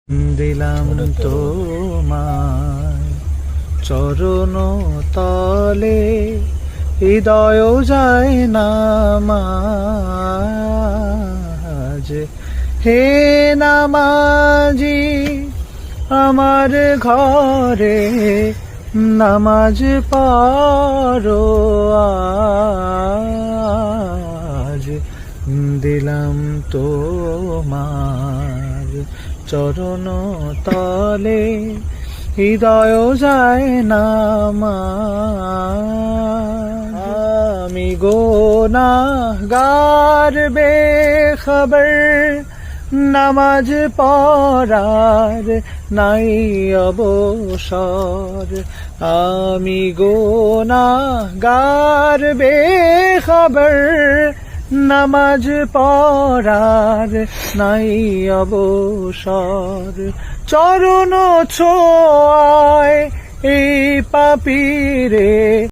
দিলাম তোমায় চরণ তলে, হৃদয় যায় না মাঝ। হে নামাজি আমার ঘরে নামাজ পড়ো আজ। দিলাম তোমার চরণ তলে, হৃদয় যায় না মাঝ। আমি গুনাহগার বেখবর, নামাজ পড়ার নাই অবসর। আমি গুনাহগার বেখবর, নামাজ পড়ার নাই অবসর। চরণ ছোঁয়ায় এই পাপীরে